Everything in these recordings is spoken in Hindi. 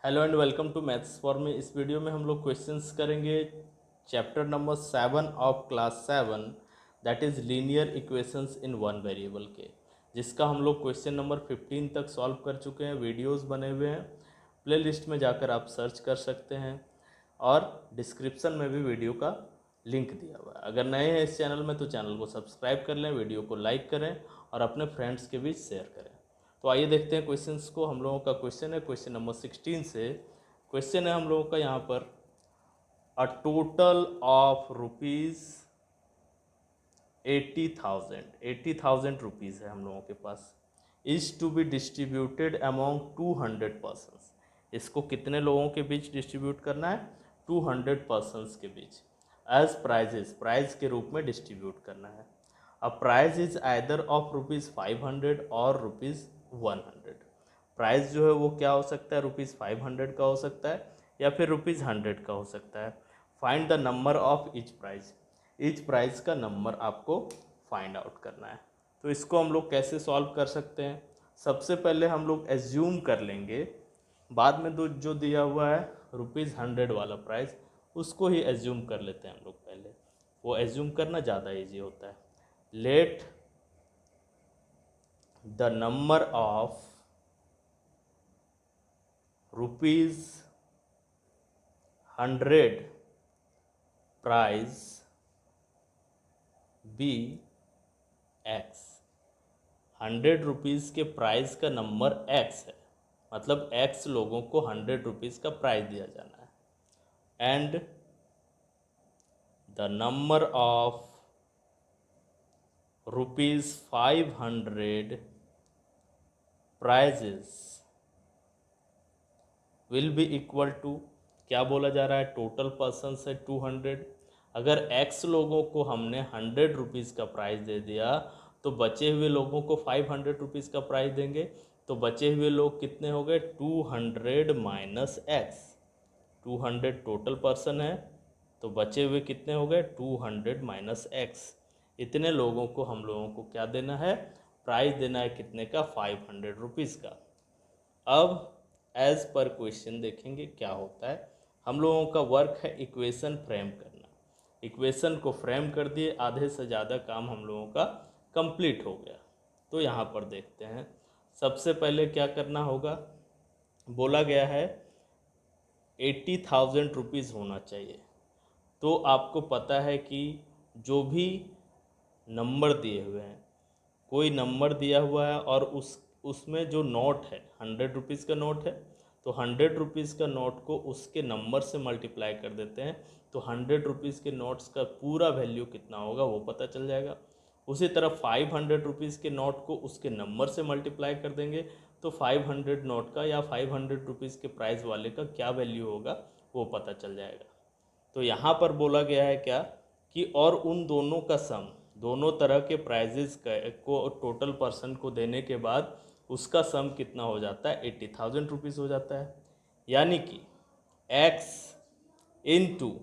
Hello and welcome to maths for me. इस वीडियो में हम लोग क्वेश्चंस करेंगे chapter number 7 of class 7, that is linear equations in one variable के, जिसका हम लोग क्वेश्चन नंबर 15 तक सॉल्व कर चुके हैं। वीडियोस बने हुए हैं, प्ले लिस्ट में जाकर आप सर्च कर सकते हैं और डिस्क्रिप्शन में भी वीडियो का लिंक दिया हुआ है। अगर नए हैं इस चैनल में तो चैनल को सब्सक्राइब कर लें, वीडियो को लाइक करें और अपने फ्रेंड्स के बीच शेयर करें। तो आइए देखते हैं क्वेश्चंस को। हम लोगों का क्वेश्चन है क्वेश्चन नंबर 16 से। क्वेश्चन है हम लोगों का यहाँ पर, a total of rupees 80,000 rupees है हम लोगों के पास, is to be distributed among 200 persons. इसको कितने लोगों के बीच डिस्ट्रीब्यूट करना है? 200 पर्सनस के बीच। एज प्राइजेस, प्राइज के रूप में डिस्ट्रीब्यूट करना है। A prize is either of ₹500 और ₹100। प्राइस जो है वो क्या हो सकता है? ₹500 का हो सकता है या फिर ₹100 का हो सकता है। Find the number of each prize. Each prize का नंबर आपको फाइंड आउट करना है। तो इसको हम लोग कैसे सॉल्व कर सकते हैं? सबसे पहले हम लोग एज्यूम कर लेंगे, बाद में जो दिया हुआ है ₹100 वाला प्राइस, उसको ही एज्यूम कर लेते हैं हम लोग पहले। वो एज्यूम करना ज़्यादा ईजी होता है। Let the number of ₹100 price be x. 100 rupees के प्राइस का नंबर एक्स है, मतलब एक्स लोगों को 100 रुपीज़ का प्राइस दिया जाना है। And the number of ₹500 prizes will be equal to, क्या बोला जा रहा है? टोटल पर्सन है 200। अगर एक्स लोगों को हमने 100 रुपीज़ का प्राइस दे दिया तो बचे हुए लोगों को 500 रुपीज़ का प्राइस देंगे। तो बचे हुए लोग कितने हो गए? 200 माइनस एक्स। 200 टोटल पर्सन है, तो बचे हुए कितने हो गए? 200 माइनस एक्स। इतने लोगों को हम लोगों को क्या देना है? प्राइस देना है कितने का? 500 रुपीज़ का। अब एज पर क्वेश्चन देखेंगे क्या होता है। हम लोगों का वर्क है इक्वेशन फ्रेम करना। इक्वेशन को फ्रेम कर दिए, आधे से ज़्यादा काम हम लोगों का कंप्लीट हो गया। तो यहाँ पर देखते हैं, सबसे पहले क्या करना होगा। बोला गया है 80,000 रुपीज़ होना चाहिए। तो आपको पता है कि जो भी नंबर दिए हुए हैं, कोई नंबर दिया हुआ है और उसमें जो नोट है 100 रुपीज़ का नोट है, तो 100 रुपीज़ का नोट को उसके नंबर से मल्टीप्लाई कर देते हैं, तो 100 रुपीज़ के नोट्स का पूरा वैल्यू कितना होगा वो पता चल जाएगा। उसी तरह 500 रुपीज़ के नोट को उसके नंबर से मल्टीप्लाई कर देंगे, तो 500 नोट का या 500 रुपीज़ के प्राइस वाले का क्या वैल्यू होगा वो पता चल जाएगा। तो यहाँ पर बोला गया है क्या कि और उन दोनों का सम, दोनों तरह के प्राइजेस को टोटल पर्सन को देने के बाद उसका सम कितना हो जाता है? 80,000 रुपीज़ हो जाता है। यानी कि x इंटू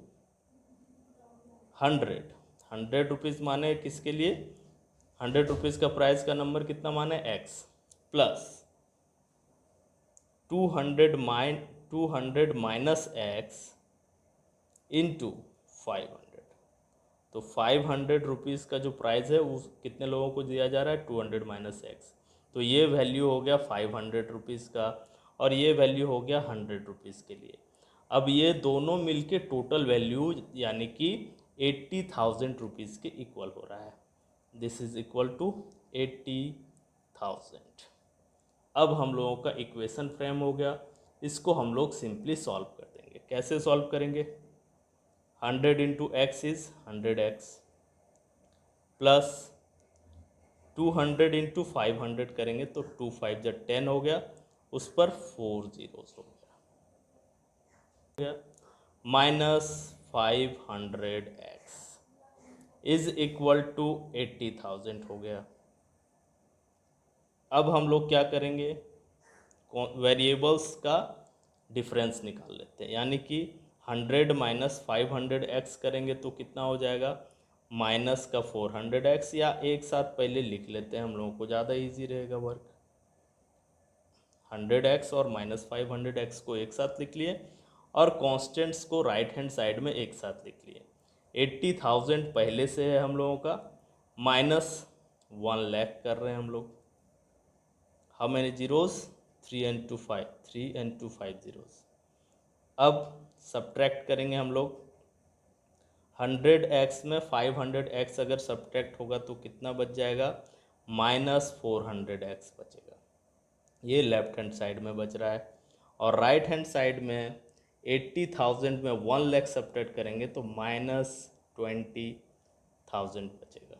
100 माने किसके लिए? 100 रुपीज़ का प्राइस का नंबर कितना माने? x, plus 200 minus x into 500। तो 500 रुपीज़ का जो प्राइस है उस कितने लोगों को दिया जा रहा है? 200 माइनस एक्स। तो ये वैल्यू हो गया 500 रुपीज़ का और ये वैल्यू हो गया 100 रुपीज़ के लिए। अब ये दोनों मिलके टोटल वैल्यू यानी कि 80,000 रुपीज़ के इक्वल हो रहा है। This is equal to 80,000। अब हम लोगों का इक्वेशन फ्रेम हो गया। इसको हम लोग सिंपली सॉल्व कर देंगे। कैसे सॉल्व करेंगे? 100 into x is 100x, plus 200 into 500 करेंगे तो 2 5 जब 10 हो गया, उस पर 4 जीरोस हो गया, minus 500x is equal to 80,000 हो गया। अब हम लोग क्या करेंगे? वेरिएबल्स का डिफरेंस निकाल लेते हैं, यानी कि 100 माइनस 500x करेंगे तो कितना हो जाएगा? माइनस का 400x, या एक साथ पहले लिख लेते हैं हम लोगों को ज़्यादा इजी रहेगा वर्क। 100x और -500x को एक साथ लिख लिए और कॉन्स्टेंट्स को राइट हैंड साइड में एक साथ लिख लिए। 80,000 पहले से है हम लोगों का, -1 लाख कर रहे हैं हम लोग। How many zeros? 3 and 2 5, 3 and 2 5 zeros. अब सब्ट्रैक्ट करेंगे हम लोग। 100x में 500x अगर सब्ट्रैक्ट होगा तो कितना बच जाएगा? -400x बचेगा। ये लेफ्ट हैंड साइड में बच रहा है। और राइट हैंड साइड में 80,000 में 1 लाख सब्ट्रैक्ट करेंगे तो -20,000 बचेगा।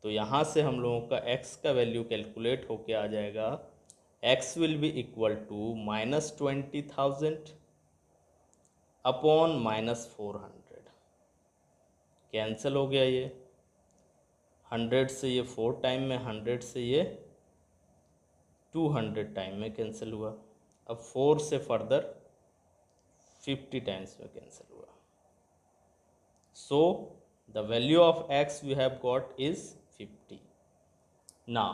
तो यहाँ से हम लोगों का x का वैल्यू कैलकुलेट होके आ जाएगा, x will be equal to -20,000 upon -400। Cancel हो गया ये, 100 से ये 4 टाइम में, 100 से ये 200 टाइम में कैंसिल हुआ। अब 4 से फर्दर 50 टाइम्स में कैंसिल हुआ। So the value of x we have got is 50। Now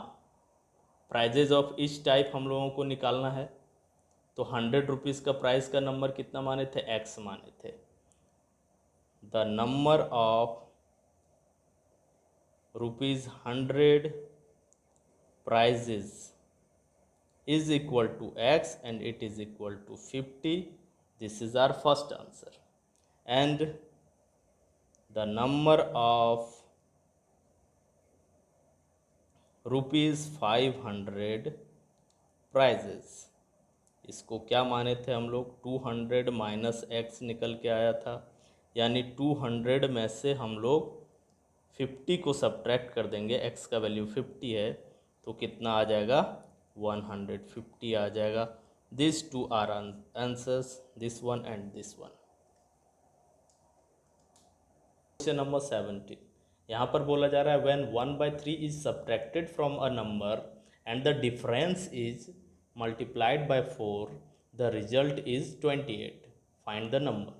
prizes of each type हम लोगों को निकालना है। तो 100 रुपीज़ का प्राइस का नंबर कितना माने थे? x माने थे। The number of ₹100 prizes is equal to x and it is equal to 50. This is our first answer. And the number of ₹500 prizes, इसको क्या माने थे हम लोग? 200 माइनस x निकल के आया था, यानी 200 में से हम लोग 50 को सब्ट्रैक्ट कर देंगे। x का वैल्यू 50 है तो कितना आ जाएगा? 150 आ जाएगा। This two are answers, this one and this one. Question number 17, यहाँ पर बोला जा रहा है when 1/3 is subtracted from a number and the difference is multiplied by 4 the result is 28, find the number.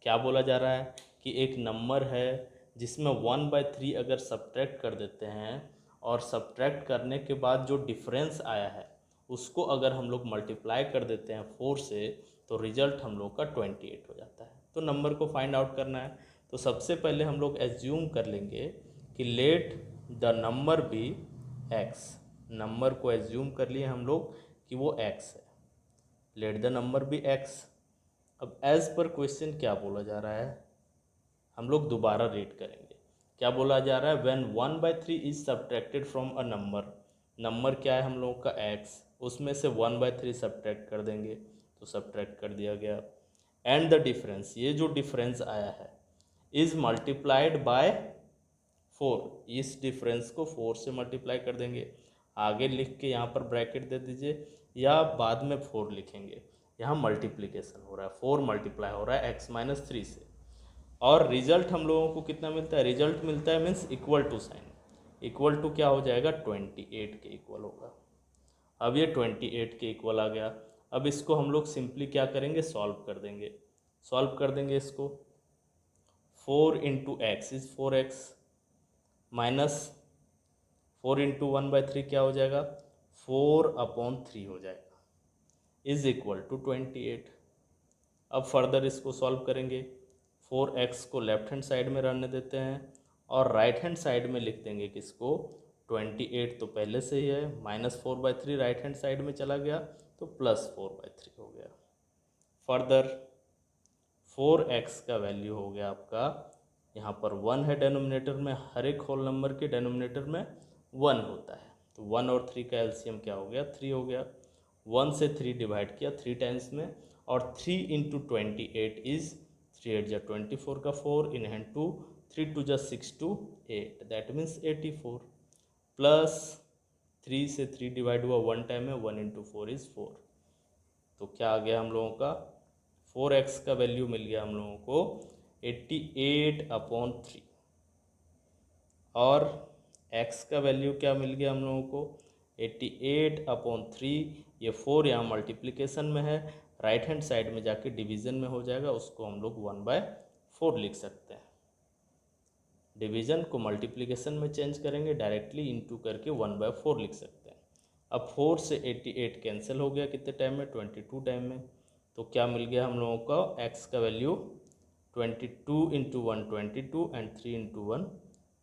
क्या बोला जा रहा है कि एक नंबर है जिसमें 1/3 अगर सब्ट्रैक्ट कर देते हैं और सब्ट्रैक्ट करने के बाद जो डिफरेंस आया है उसको अगर हम लोग मल्टीप्लाई कर देते हैं 4 से तो रिजल्ट हम लोग का 28 हो जाता है। तो नंबर को फाइंड आउट करना है। तो सबसे पहले हम लोग एज्यूम कर लेंगे कि let the number be x। Number को एज्यूम कर लिए हम लोग कि वो x है। Let the number be x। अब एज पर क्वेश्चन क्या बोला जा रहा है, हम लोग दोबारा रीड करेंगे। क्या बोला जा रहा है? When 1/3 is subtracted from a number. Number क्या है हम लोग का? x। उसमें से 1/3 सब्ट्रैक्ट कर देंगे तो सब्ट्रैक्ट कर दिया गया। एंड द डिफरेंस, ये जो डिफरेंस आया है, इज मल्टीप्लाइड बाय 4। इस डिफरेंस को 4 से मल्टीप्लाई कर देंगे। आगे लिख के यहाँ पर ब्रैकेट दे दीजिए या बाद में 4 लिखेंगे। यहाँ मल्टीप्लिकेशन हो रहा है, 4 मल्टीप्लाई हो रहा है x-3 से। और रिजल्ट हम लोगों को कितना मिलता है? रिजल्ट मिलता है means equal to sign. Equal to क्या हो जाएगा? 28 के इक्वल होगा। अब ये 28 के इक्वल आ गया। अब इसको हम लोग सिंपली क्या करेंगे? सॉल्व कर देंगे। सॉल्व कर देंगे इसको। 4 into x is 4x minus 4 into 1/3 क्या हो जाएगा? 4/3 हो जाएगा, इज इक्वल टू 28। अब फर्दर इसको सॉल्व करेंगे। 4x को लेफ्ट हैंड साइड में रहने देते हैं और राइट हैंड साइड में लिख देंगे किसको? 28 तो पहले से ही है, -4/3 राइट हैंड साइड में चला गया तो +4/3 हो गया। फर्दर 4x का वैल्यू हो गया आपका, यहाँ पर 1 है डेनोमिनेटर में, हर एक होल नंबर के डेनोमिनेटर में 1 होता है, तो 1 और 3 का एलसीएम क्या हो गया? 3 हो गया। 1 से 3 डिवाइड किया 3 टाइम्स में, और 3 इंटू 28 इज 3 8 जा 24 का 4 इन हैंड 2, 3 2 जा 6 2 8, दैट मीन्स 84 प्लस 3 से 3 डिवाइड हुआ 1 टाइम में, 1 इंटू 4 इज 4। तो क्या आ गया हम लोगों का? 4x का वैल्यू मिल गया हम लोगों को 88/3 और x का वैल्यू क्या मिल गया हम लोगों को? 88/3। ये 4 यहाँ मल्टीप्लिकेशन में है, राइट हैंड साइड में जाके डिवीज़न में हो जाएगा, उसको हम लोग 1/4 लिख सकते हैं। डिवीज़न को मल्टीप्लिकेशन में चेंज करेंगे, डायरेक्टली इनटू करके 1/4 लिख सकते हैं। अब 4 से 88 कैंसिल हो गया कितने टाइम में, 22 टाइम में। तो क्या मिल गया हम लोगों को, x का value 22 into 1 22 and 3 into 1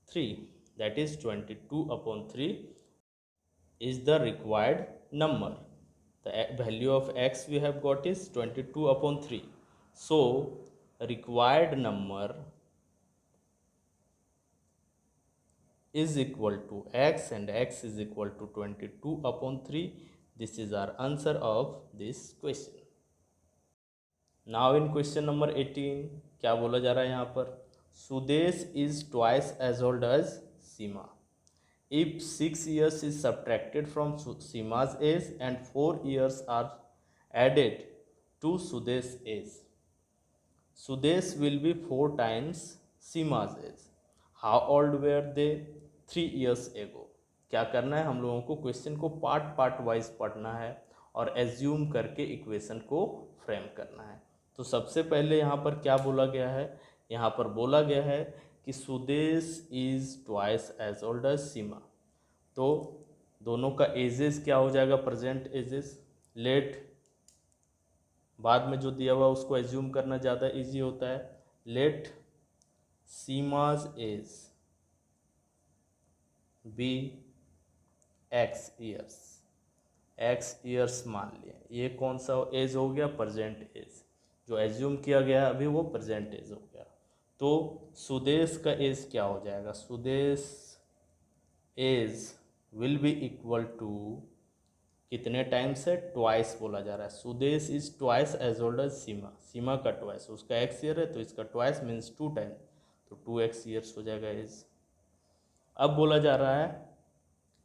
3, that is 22/3 is the required number. The value of x we have got is 22/3. So required number is equal to x and x is equal to 22/3. This is our answer of this question. Now in question number 18 क्या बोला जा रहा है यहाँ पर, Sudesh is twice as old as Seema. If 6 years is subtracted from Seema's age and 4 years are added to Sudesh's age, Sudesh will be 4 times Seema's age. How old were they 3 years ago? क्या करना है हम लोगों को, क्वेश्चन को पार्ट वाइज पढ़ना है और एज्यूम करके इक्वेशन को फ्रेम करना है। तो सबसे पहले यहाँ पर क्या बोला गया है, यहाँ पर बोला गया है कि Sudesh is twice as old as Seema. तो दोनों का एजेस क्या हो जाएगा, प्रेजेंट एजेस। लेट बाद में जो दिया हुआ उसको एज्यूम करना ज़्यादा इजी होता है। Let Seema's age be x years, x years मान लिए। ये कौन सा एज हो गया, प्रेजेंट एज। जो एज्यूम किया गया अभी वो प्रेजेंट एज हो गया। तो सुदेश का एज क्या हो जाएगा, Sudesh age will be equal to कितने टाइम्स है, ट्वाइस बोला जा रहा है। Sudesh is twice as old as Seema, Seema का ट्वाइस, उसका एक्स ईयर है तो इसका ट्वाइस मीन्स 2 टाइम, तो 2x ईयर्स हो जाएगा एज। अब बोला जा रहा है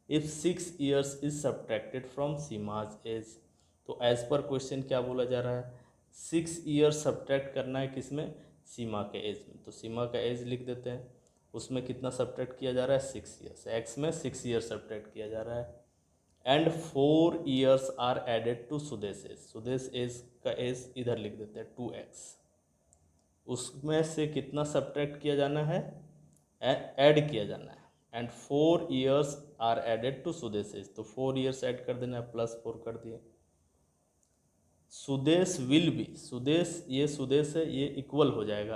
if 6 years is subtracted from Seema's age. तो एज पर क्वेश्चन क्या बोला जा रहा है, 6 ईयर्स सब्ट्रैक्ट करना है किसमें, सीमा के एज में। तो सीमा का एज लिख देते हैं, उसमें कितना सब्ट्रैक्ट किया जा रहा है, 6 ईयर्स। एक्स में 6 ईयर्स सब्ट्रैक्ट किया जा रहा है। And 4 years are added to Sudesh age, Sudesh age का एज इधर लिख देते हैं 2x। उसमें से कितना सब्ट्रैक्ट किया जाना है, ऐड किया जाना है। And 4 years are added to Sudesh age, तो 4 ईयर्स ऐड कर देना है, +4 कर दिए। सुदेश विल बी, सुदेश ये सुदेश है, ये इक्वल हो जाएगा,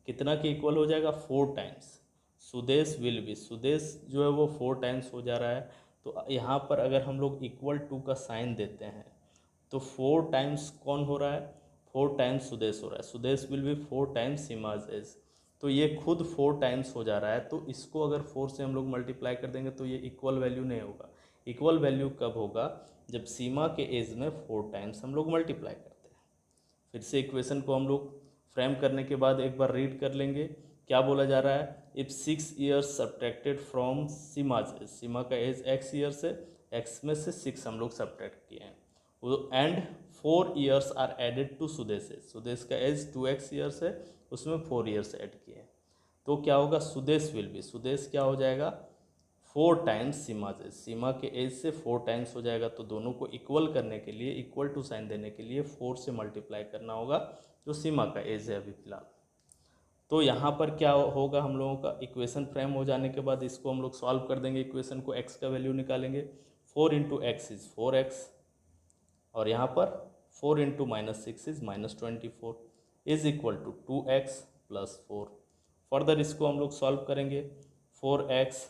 कितना के इक्वल हो जाएगा, 4 times. Sudesh will B, Sudesh जो है वो 4 टाइम्स हो जा रहा है। तो यहाँ पर अगर हम लोग इक्वल टू का साइन देते हैं तो 4 टाइम्स कौन हो रहा है, 4 टाइम्स सुदेश हो रहा है। Sudesh will be 4 times Seema's age, तो ये खुद 4 टाइम्स हो जा रहा है। तो इसको अगर 4 से हम लोग मल्टीप्लाई कर देंगे तो ये इक्वल वैल्यू नहीं होगा। इक्वल वैल्यू कब होगा, जब सीमा के एज में 4 टाइम्स हम लोग मल्टीप्लाई करते हैं। फिर से इक्वेशन को हम लोग फ्रेम करने के बाद एक बार रीड कर लेंगे। क्या बोला जा रहा है, if 6 years subtracted from Seema's age, Seema का एज x ईयर से, x में से 6 हम लोग सब्ट्रैक्ट किए हैं। And 4 years are added to Sudesh age, Sudesh का एज 2x ईयर्स है, उसमें 4 ईयर्स ऐड किए हैं। तो क्या होगा, सुदेश विल बी, सुदेश क्या हो जाएगा, 4 टाइम्स सीमा एज, सीमा के एज से 4 टाइम्स हो जाएगा। तो दोनों को इक्वल करने के लिए, इक्वल टू साइन देने के लिए 4 से मल्टीप्लाई करना होगा, जो सीमा का एज है अभी फिलहाल। तो यहाँ पर क्या होगा, हम लोगों का इक्वेशन फ्रेम हो जाने के बाद इसको हम लोग सॉल्व कर देंगे। इक्वेशन को x का वैल्यू निकालेंगे, 4 इंटू एक्स इज 4x, और यहाँ पर 4 into -6 is -24 is equal to 2x + 4। Further इसको हम लोग सॉल्व करेंगे, 4x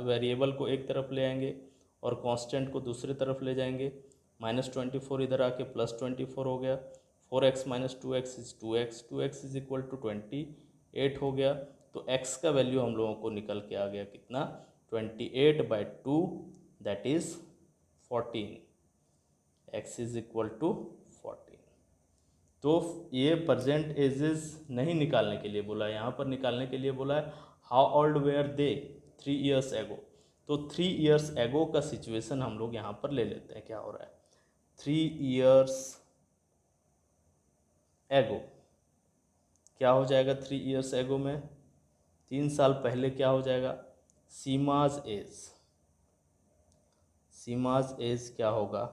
वेरिएबल को एक तरफ ले आएंगे और कांस्टेंट को दूसरी तरफ ले जाएंगे। -24 इधर आके +24 हो गया, 4x - 2x is 2x, 2x is equal to 28 हो गया। तो x का वैल्यू हम लोगों को निकल के आ गया कितना, 28/2 that is 14, x is equal to 14। तो ये प्रेजेंट एजेस नहीं निकालने के लिए बोला है, यहाँ पर निकालने के लिए बोला है how old were they 3 years ago. तो 3 ईयर्स एगो का सिचुएशन हम लोग यहाँ पर ले लेते हैं, क्या हो रहा है, 3 ईयर्स एगो क्या हो जाएगा, 3 ईयर्स एगो में 3 साल पहले क्या हो जाएगा, सीमाज एज, सीमाज एज क्या होगा,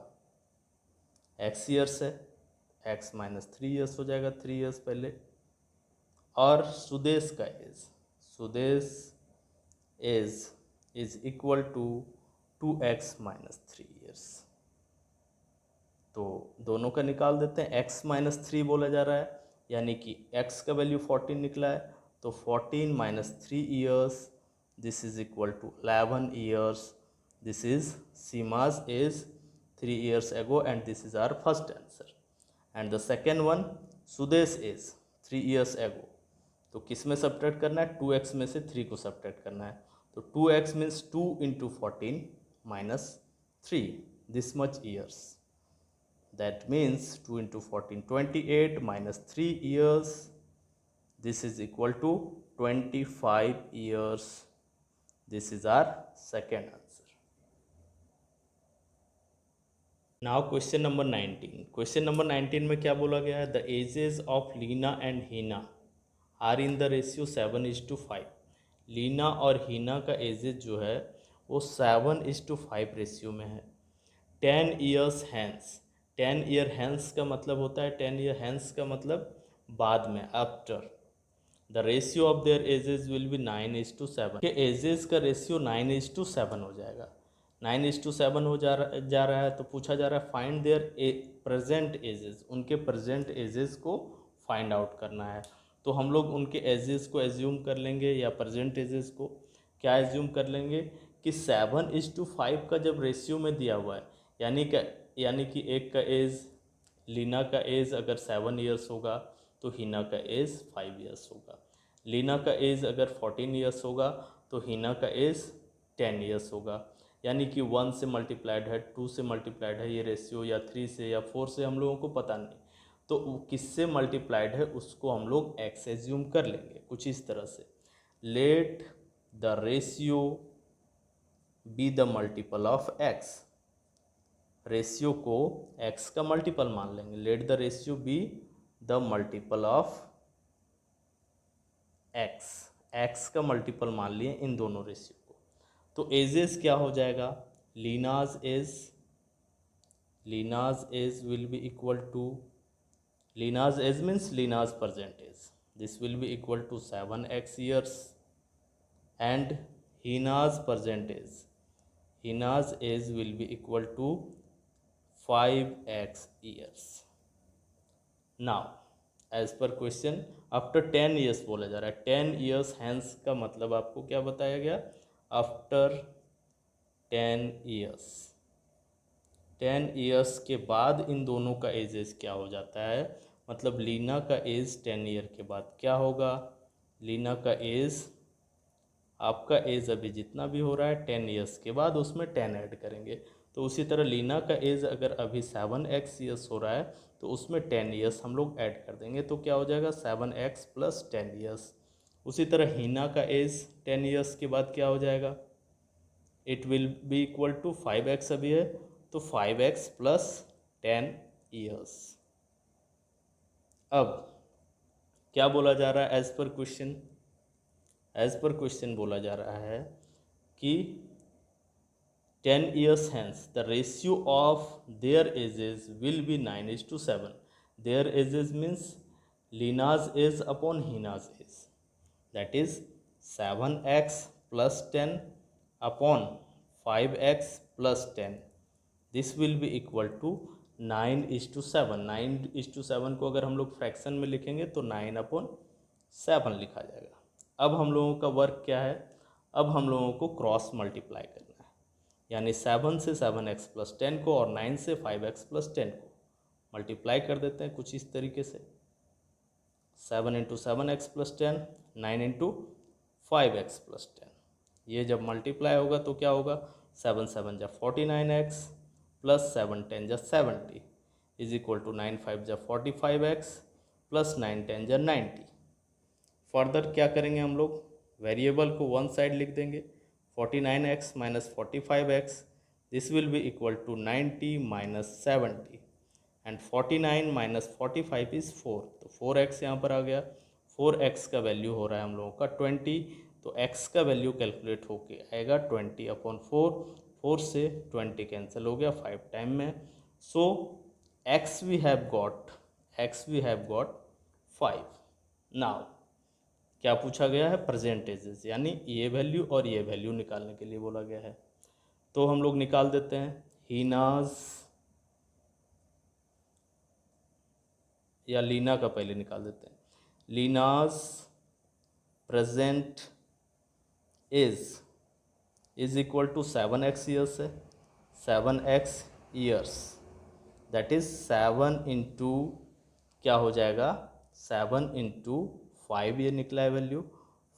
x ईयर्स है, x - 3 ईयर्स हो जाएगा 3 ईयर्स पहले। और सुदेश का age, Sudesh age is equal to 2x - 3 years. तो दोनों का निकाल देते हैं। x माइनस 3 बोला जा रहा है, यानी कि x का वैल्यू 14 निकला है, तो 14 minus 3 years, this is equal to 11 years. This is सीमा's is 3 years ago and this is our first answer. And the second one, Sudesh is 3 years ago. तो किस में सब्ट्रैक्ट करना है, 2x में से 3 को सब्ट्रैक्ट करना है, तो 2x means 2 into 14 minus 3, this much years, that means 2 into 14 28 minus 3 years, this is equal to 25 years. This is our second answer. Now question number 19। Question number 19 में क्या बोला गया है, the ages of Leena and Heena are in the ratio 7:5। Leena और हीना का एजेस जो है वो 7:5 रेशियो में है। 10 ईयर्स हैंस, 10 ईयर हैंस का मतलब होता है, 10 ईयर हैंस का मतलब बाद में, after. The ratio of their ages will be 9:7। के एजेस का रेशियो 9:7 हो जाएगा। 9:7 हो जा रहा है, तो पूछा जा रहा है फाइंड देयर प्रेजेंट एजेस, उनके प्रेजेंट एजेस को फाइंड आउट करना है। तो हम लोग उनके एजेस को एज्यूम कर लेंगे, या प्रेजेंट एजेस को क्या एज्यूम कर लेंगे कि 7:5 का जब रेशियो में दिया हुआ है, यानी कि एक का एज, लीना का एज अगर 7 ईयर्स होगा तो हीना का एज 5 ईयर्स होगा। लीना का एज अगर 14 ईयर्स होगा तो हीना का एज 10 ईयर्स होगा। यानी कि 1 से मल्टीप्लाइड है, 2 से मल्टीप्लाइड है ये रेशियो, या 3 से या 4 से, हम लोगों को पता नहीं, तो किससे मल्टीप्लाइड है उसको हम लोग x एज्यूम कर लेंगे कुछ इस तरह से। Let the ratio be the multiple of x, ratio को x का मल्टीपल मान लेंगे। Let the ratio be the multiple of x, x का मल्टीपल मान लिए इन दोनों रेशियो को। तो एजेस क्या हो जाएगा, Leena's age will be equal to, Leena's age means Leena's present age, this will be equal to 7x years, and Heena's present age will be equal to 5x years. Now age पर क्वेश्चन आफ्टर 10 ईयर्स बोला जा रहा है। 10 ईयर्स हैंस का मतलब आपको क्या बताया गया, आफ्टर 10 ईयर्स, 10 ईयर्स के बाद इन दोनों का एजेस क्या हो जाता है, मतलब लीना का एज 10 ईयर के बाद क्या होगा, लीना का एज, आपका एज अभी जितना भी हो रहा है 10 ईयर्स के बाद उसमें 10 ऐड करेंगे। तो उसी तरह लीना का एज अगर अभी 7x ईयर्स हो रहा है तो उसमें 10 ईयर्स हम लोग ऐड कर देंगे, तो क्या हो जाएगा 7x प्लस 10 ईयर्स। उसी तरह हीना का एज 10 ईयर्स के बाद क्या हो जाएगा, it will be equal to 5x अभी है, तो 5x प्लस 10 ईयर्स। अब क्या बोला जा रहा है as per question, as per question बोला जा रहा है कि 10 years hence the ratio of their ages will be 9:7। Their ages means Leena's age upon Heena's age, that is 7x plus 10 upon 5x plus 10, this will be equal to 9:7। 9:7 को अगर हम लोग फ्रैक्शन में लिखेंगे तो 9/7 लिखा जाएगा। अब हम लोगों का वर्क क्या है, अब हम लोगों को क्रॉस मल्टीप्लाई करना है, यानी 7 से 7x प्लस 10 को और 9 से 5x प्लस 10 को मल्टीप्लाई कर देते हैं कुछ इस तरीके से। 7 into 7x plus 10, 9 into 5x plus 10, ये जब मल्टीप्लाई होगा तो क्या होगा, 7 7 जा 49x प्लस 7 10 जा 70 इज इक्वल टू 9 5 जा 45x प्लस 9 10 जा 90। फर्दर क्या करेंगे हम लोग, वेरिएबल को वन साइड लिख देंगे, 49x minus 45x, this will be equal to 90 minus 70, and 49 minus 45 is 4, तो 4x यहाँ पर आ गया। 4x का वैल्यू हो रहा है हम लोगों का 20, तो x का वैल्यू कैलकुलेट होके आएगा 20/4, 4 से 20 कैंसिल हो गया 5 टाइम में, so x we have got 5। Now क्या पूछा गया है, परसेंटेजेस, यानी ये वैल्यू और ये वैल्यू निकालने के लिए बोला गया है। तो हम लोग निकाल देते हैं, हीनाज या लीना का पहले निकाल देते हैं। Leena's present is equal to 7x years है, 7x years, that is 7 into क्या हो जाएगा, 7 इंटू 5 ये निकला है value,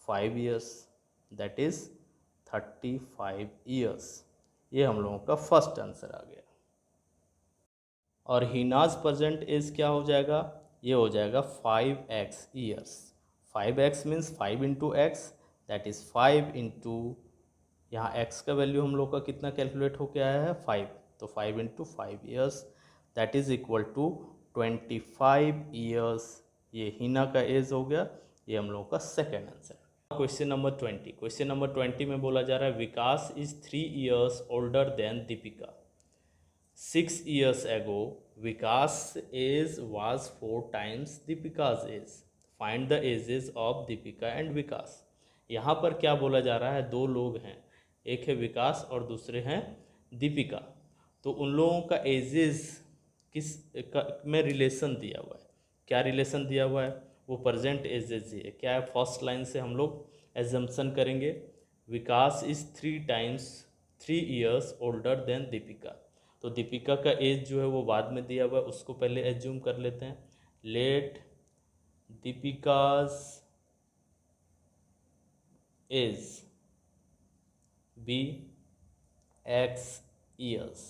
5 years, that is 35 years. ये हम लोगों का फर्स्ट आंसर आ गया। और हिनाज प्रेजेंट एज क्या हो जाएगा, ये हो जाएगा 5x years. 5x means 5 into x, that is 5 into, यहाँ x का वैल्यू हम लोग का कितना कैलकुलेट होके आया है 5, तो 5 into 5 years, that is equal to 25 years. ये हिना का एज हो गया, ये हम लोग का second answer. Question number 20, question number 20 में बोला जा रहा है Vikas is 3 years older than Deepika. 6 years ago, Vikas' age was 4 times Deepika's age. Find the ages of Deepika and Vikas. यहाँ पर क्या बोला जा रहा है, दो लोग हैं, एक है विकास और दूसरे हैं दीपिका। तो उन लोगों का एजेस में रिलेशन दिया हुआ है। क्या रिलेशन दिया हुआ है, वो प्रेजेंट एजेस ही है। क्या है, फर्स्ट लाइन से हम लोग एजम्पशन करेंगे, Vikas is 3 years older than Deepika. तो दीपिका का एज जो है वो बाद में दिया हुआ है, उसको पहले एज्यूम कर लेते हैं। Let Deepika's age be x years.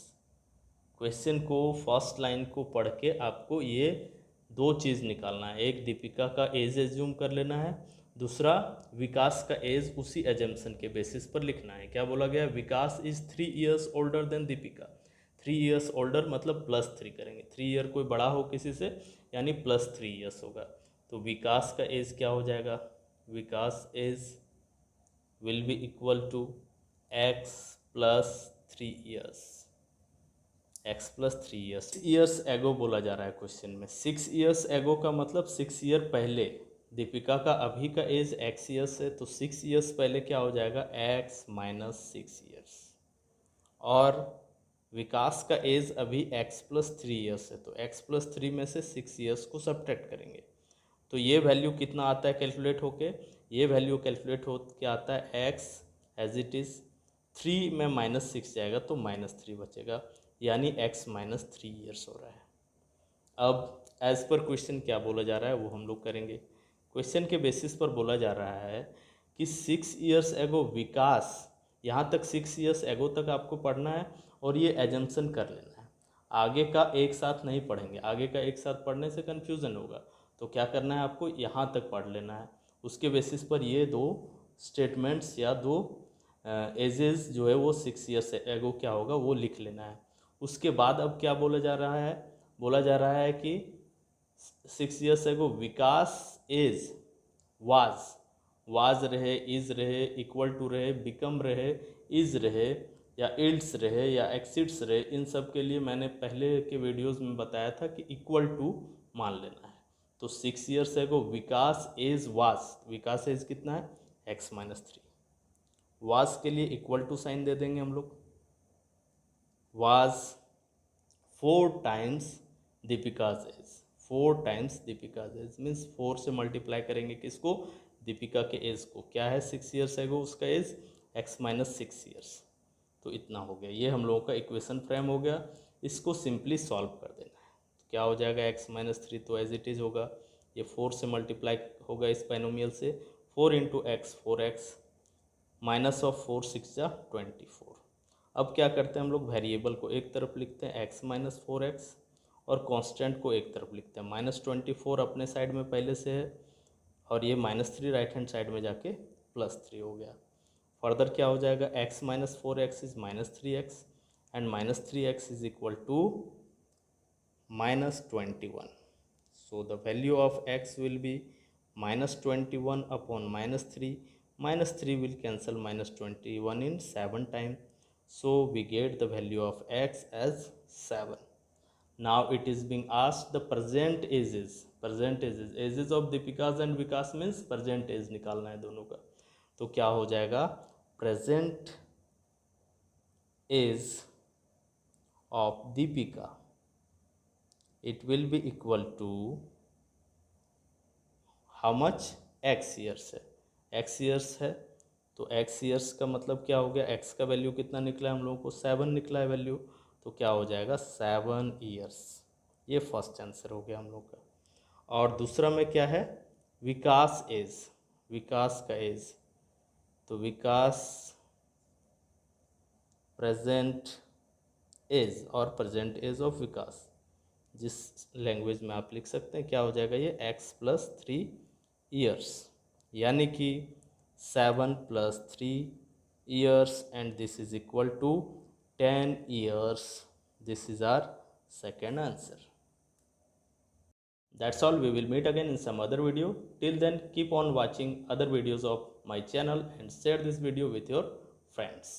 Question को फर्स्ट लाइन को पढ़ के आपको ये दो चीज़ निकालना है, एक दीपिका का एज एज्यूम कर लेना है, दूसरा विकास का एज उसी एजम्पशन के बेसिस पर लिखना है। क्या बोला गया, Vikas is 3 years older than Deepika. 3 years older मतलब +3 करेंगे, 3 ईयर कोई बड़ा हो किसी से यानी +3 years होगा। तो विकास का एज क्या हो जाएगा, Vikas age will be equal to x plus 3 years, x plus 3 years ago बोला जा रहा है क्वेश्चन में। 6 years एगो का मतलब 6 ईयर पहले। दीपिका का अभी का एज x ईयर्स है, तो 6 ईयर्स पहले क्या हो जाएगा, x माइनस 6 ईयर्स। और विकास का एज अभी x प्लस 3 ईयर्स है, तो x प्लस 3 में से 6 ईयर्स को सब्ट्रैक्ट करेंगे। तो ये वैल्यू कितना आता है कैलकुलेट होके, ये वैल्यू कैलकुलेट हो के आता है x एज इट इज़ 3 में -6 जाएगा तो -3 बचेगा, यानी x माइनस 3 ईयर्स हो रहा है। अब एज पर क्वेश्चन क्या बोला जा रहा है वो हम लोग करेंगे। क्वेश्चन के बेसिस पर बोला जा रहा है कि 6 ईयर्स एगो विकास, यहाँ तक 6 ईयर्स एगो तक आपको पढ़ना है और ये एजम्पशन कर लेना है। आगे का एक साथ नहीं पढ़ेंगे, आगे का एक साथ पढ़ने से कन्फ्यूज़न होगा, तो क्या करना है आपको, यहाँ तक पढ़ लेना है। उसके बेसिस पर ये दो स्टेटमेंट्स या दो एजेस जो है वो 6 ईयर्स एगो क्या होगा वो लिख लेना है। उसके बाद अब क्या बोला जा रहा है, बोला जा रहा है कि 6 years ago Vikas age was रहे, इज रहे, इक्वल टू रहे, बिकम रहे, इज रहे, या इल्ड्स रहे, या एक्सिड्स रहे, इन सब के लिए मैंने पहले के वीडियोस में बताया था कि इक्वल टू मान लेना है। तो 6 years ago Vikas age was, Vikas age कितना है x माइनस 3, वाज के लिए इक्वल टू साइन दे देंगे हम लोग, was 4 times Deepika's age, 4 times Deepika's age means 4 से मल्टीप्लाई करेंगे किसको, दीपिका के एज को। क्या है 6 ईयर्स एगो उसका एज x माइनस 6 ईयर्स, तो इतना हो गया। ये हम लोगों का इक्वेशन फ्रेम हो गया, इसको सिंपली सॉल्व कर देना है। तो क्या हो जाएगा x माइनस 3 तो एज इट इज़ होगा, ये 4 से मल्टीप्लाई होगा इस बाइनोमियल से, 4 into x 4x, minus of 4 6 जा 24। अब क्या करते हैं हम लोग, वेरिएबल को एक तरफ लिखते हैं x माइनस 4x और कांस्टेंट को एक तरफ लिखते हैं। -24 अपने साइड में पहले से है और ये -3 राइट हैंड साइड में जाके +3 हो गया। फर्दर क्या हो जाएगा, x minus 4x is -3x and -3x is equal to -21। So the value of x will be -21 upon -3, -3 will cancel -21 in 7 time, so we get the value of x as 7. Now it is being asked the present ages of Deepika's and Vikas means present age निकालना है दोनों का। तो क्या हो जाएगा, present age of Deepika, it will be equal to how much, x years है, एक्स ईयर्स है तो एक्स ईयर्स का मतलब क्या हो गया, एक्स का वैल्यू कितना निकला है हम लोगों को, 7 निकला है वैल्यू, तो क्या हो जाएगा 7 ईयर्स। ये फर्स्ट आंसर हो गया हम लोग का। और दूसरा में क्या है, विकास एज, विकास का एज, तो विकास प्रेजेंट एज और प्रेजेंट एज ऑफ विकास, जिस लैंग्वेज में आप लिख सकते हैं क्या हो जाएगा ये x+3 ईयर्स, यानी कि 7+3 years and this is equal to 10 years. This is our second answer. That's all. We will meet again in some other video. Till then, keep on watching other videos of my channel and share this video with your friends.